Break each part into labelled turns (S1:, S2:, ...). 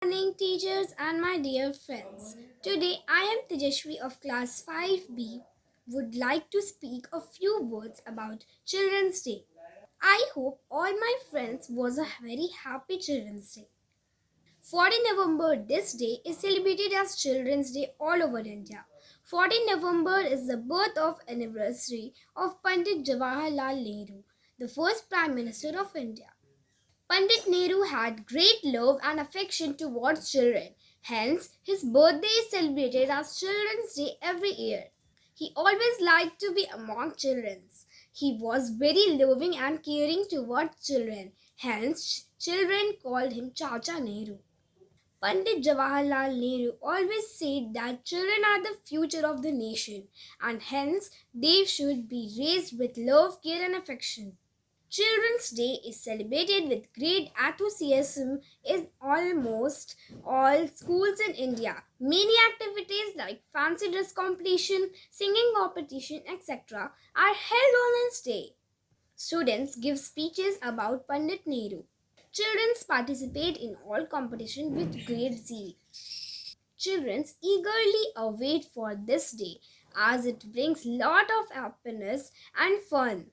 S1: Morning, teachers and my dear friends. Today I am Tejashwi of class 5B. Would like to speak a few words about Children's Day. I hope all my friends was a very happy Children's Day. 14 November this day is celebrated as Children's Day all over India. 14 November is the birth of anniversary of Pandit Jawaharlal Nehru, the first Prime Minister of India. Pandit Nehru had great love and affection towards children. Hence, his birthday is celebrated as Children's Day every year. He always liked to be among children. He was very loving and caring towards children. Hence, children called him Chacha Nehru. Pandit Jawaharlal Nehru always said that children are the future of the nation and hence they should be raised with love, care, and affection. Children's Day is celebrated with great enthusiasm in almost all schools in India. Many activities like fancy dress competition, singing competition, etc. are held on this day. Students give speeches about Pandit Nehru. Children participate in all competition with great zeal. Children eagerly await for this day as it brings lot of happiness and fun.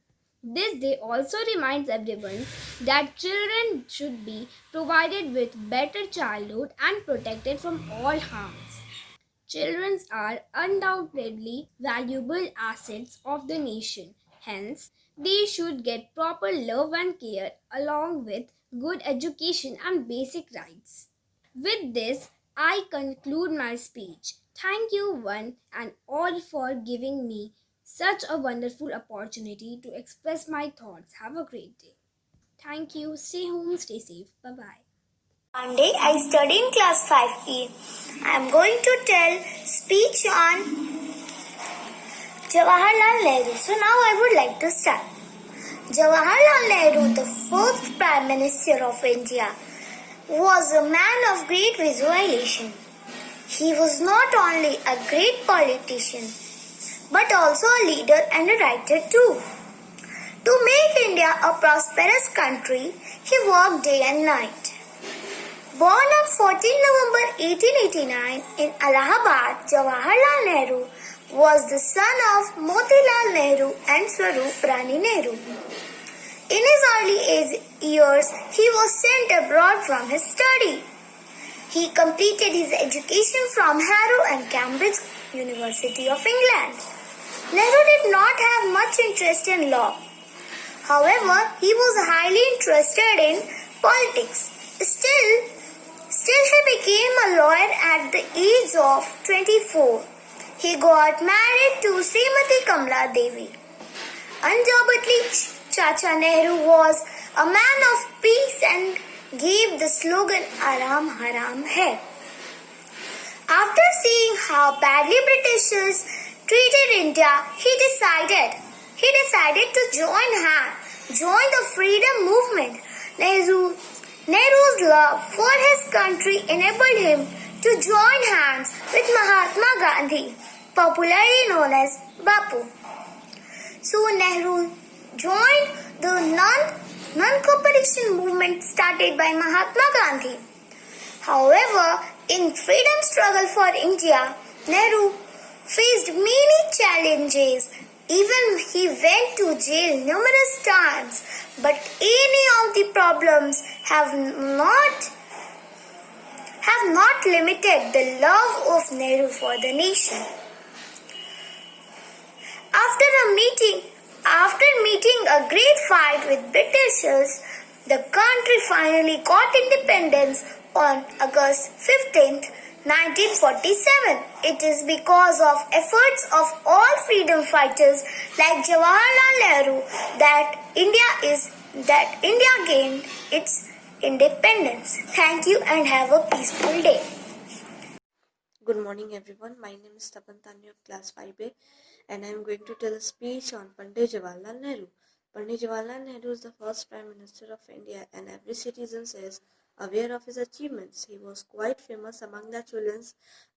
S1: This day also reminds everyone that children should be provided with better childhood and protected from all harms. Children are undoubtedly valuable assets of the nation. Hence, they should get proper love and care along with good education and basic rights. With this, I conclude my speech. Thank you, one and all, for giving me such a wonderful opportunity to express my thoughts. Have a great day. Thank you. Stay home, stay safe. Bye bye.
S2: One day I study in class 5E. I am going to tell speech on Jawaharlal Nehru. So now I would like to start. Jawaharlal Nehru, the fourth Prime Minister of India, was a man of great visualization. He was not only a great politician, but also a leader and a writer too. To make India a prosperous country, he worked day and night. Born on 14 November 1889 in Allahabad, Jawaharlal Nehru was the son of Motilal Nehru and Swarup Rani Nehru. In his early years, he was sent abroad from his study. He completed his education from Harrow and Cambridge University of England. Nehru did not have much interest in law. However, he was highly interested in politics. Still he became a lawyer at the age of 24. He got married to Srimati Kamala Devi. Undoubtedly, Chacha Nehru was a man of peace and gave the slogan Aram Haram Hai. After seeing how badly Britishers treated India, he decided to join the freedom movement. Nehru's love for his country enabled him to join hands with Mahatma Gandhi, popularly known as Bapu. Soon Nehru joined the non-cooperation movement started by Mahatma Gandhi. However, in freedom struggle for India, Nehru faced many challenges. Even he went to jail numerous times, but any of the problems have not limited the love of Nehru for the nation. After meeting a great fight with Britishers, the country finally got independence on August 15th, 1947. It is because of efforts of all freedom fighters like Jawaharlal Nehru that India gained its independence. Thank you and have a peaceful day.
S3: Good morning everyone. My name is Tapan Tanya of class 5A and I am going to tell a speech on Pandit Jawaharlal Nehru. Pandit Jawaharlal Nehru is the first Prime Minister of India and every citizen is aware of his achievements. He was quite famous among the children.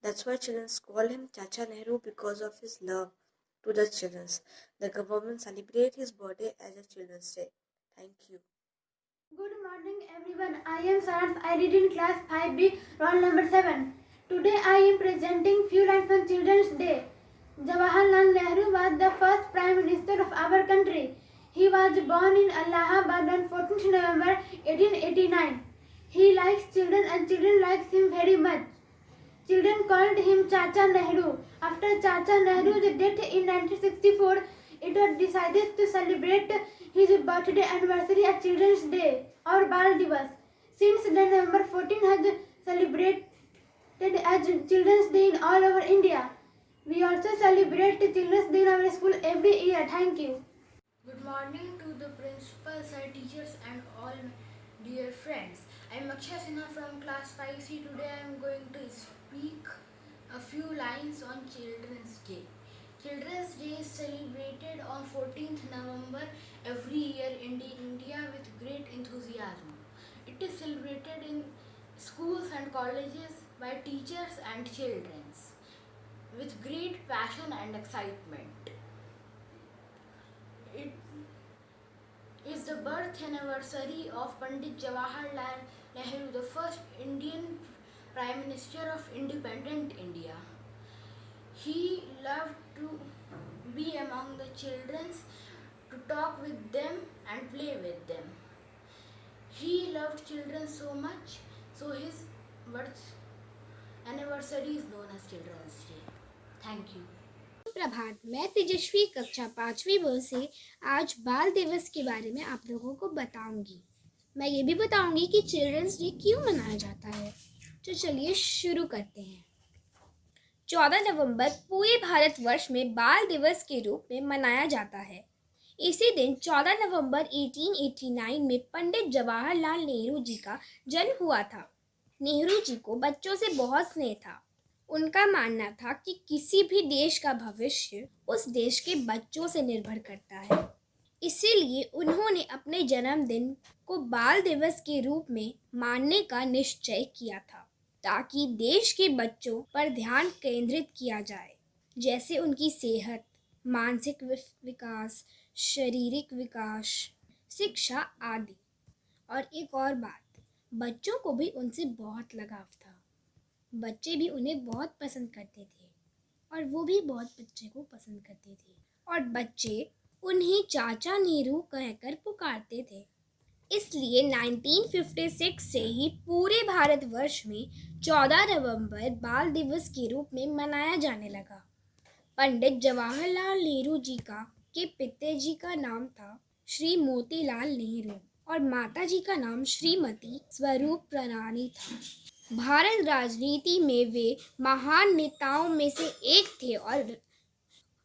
S3: That's why children call him Chacha Nehru because of his love to the children. The government celebrates his birthday as a Children's Day. Thank you.
S4: Good morning everyone. I am Sarth. I read in class 5B, roll number 7. Today I am presenting few lines on Children's Day. Jawaharlal Nehru was the first Prime Minister of our country. He was born in Allahabad on 14th November 1889. He likes children and children likes him very much. Children called him Chacha Nehru. After Chacha Nehru's death in 1964, it was decided to celebrate his birthday anniversary at Children's Day or Bal Divas. Since then, November 14 has celebrated as Children's Day in all over India. We also celebrate Children's Day in our school every year. Thank you.
S5: Good morning to the principal, sir, teachers and all dear friends. I am Akshay Sinha from class 5C. Today I am going to speak a few lines on Children's Day. Children's Day is celebrated on 14th November every year in India with great enthusiasm. It is celebrated in schools and colleges by teachers and children with great passion and excitement. It is the birth anniversary of Pandit Jawaharlal Nehru, the first Indian Prime Minister of independent India. He loved to be among the children, to talk with them and play with them. He loved children so much, so his birth anniversary is known as Children's Day. Thank you.
S1: प्रभात, मैं तेजस्वी कक्षा 5वीं ब से आज बाल दिवस के बारे में आप लोगों को बताऊंगी। मैं ये भी बताऊंगी कि चिल्ड्रंस डे क्यों मनाया जाता है। तो चलिए शुरू करते हैं। 14 नवंबर पूरे भारतवर्ष में बाल दिवस के रूप में मनाया जाता है। इसी दिन 14 नवंबर 1889 में पंडित जवाहरलाल नेहरू जी का जन्म हुआ था। नेहरू जी को बच्चों से बहुत स्नेह था। उनका मानना था कि किसी भी देश का भविष्य उस देश के बच्चों से निर्भर करता है। इसीलिए उन्होंने अपने जन्मदिन को बाल दिवस के रूप में मानने का निश्चय किया था, ताकि देश के बच्चों पर ध्यान केंद्रित किया जाए, जैसे उनकी सेहत, मानसिक विकास, शारीरिक विकास, शिक्षा आदि। और एक और बात, बच्चों को भी उनसे बहुत लगाव था। बच्चे भी उन्हें बहुत पसंद करते थे और वो भी बहुत बच्चे को पसंद करते थे, और बच्चे उन्हें चाचा नेहरू कहकर पुकारते थे। इसलिए 1956 से ही पूरे भारतवर्ष में 14 नवंबर बाल दिवस के रूप में मनाया जाने लगा। पंडित जवाहरलाल नेहरू जी के पिताजी का नाम था श्री मोतीलाल नेहरू और माताजी का नाम श्रीमती स्वरूप प्रणाली था। भारत राजनीति में वे महान नेताओं में से एक थे और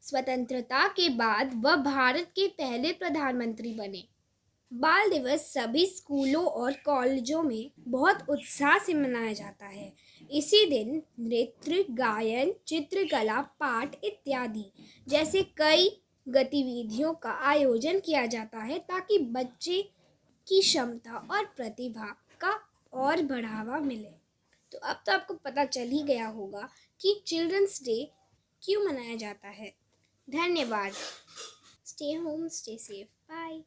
S1: स्वतंत्रता के बाद वह भारत के पहले प्रधानमंत्री बने। बाल दिवस सभी स्कूलों और कॉलेजों में बहुत उत्साह से मनाया जाता है। इसी दिन नृत्य, गायन, चित्रकला, पाठ इत्यादि जैसे कई गतिविधियों का आयोजन किया जाता है, ताकि बच्चे की क्षमता और प्रतिभा का और बढ़ावा मिले। तो अब तो आपको पता चल ही गया होगा कि चिल्ड्रंस डे क्यों मनाया जाता है। धन्यवाद। Stay home, stay safe, bye.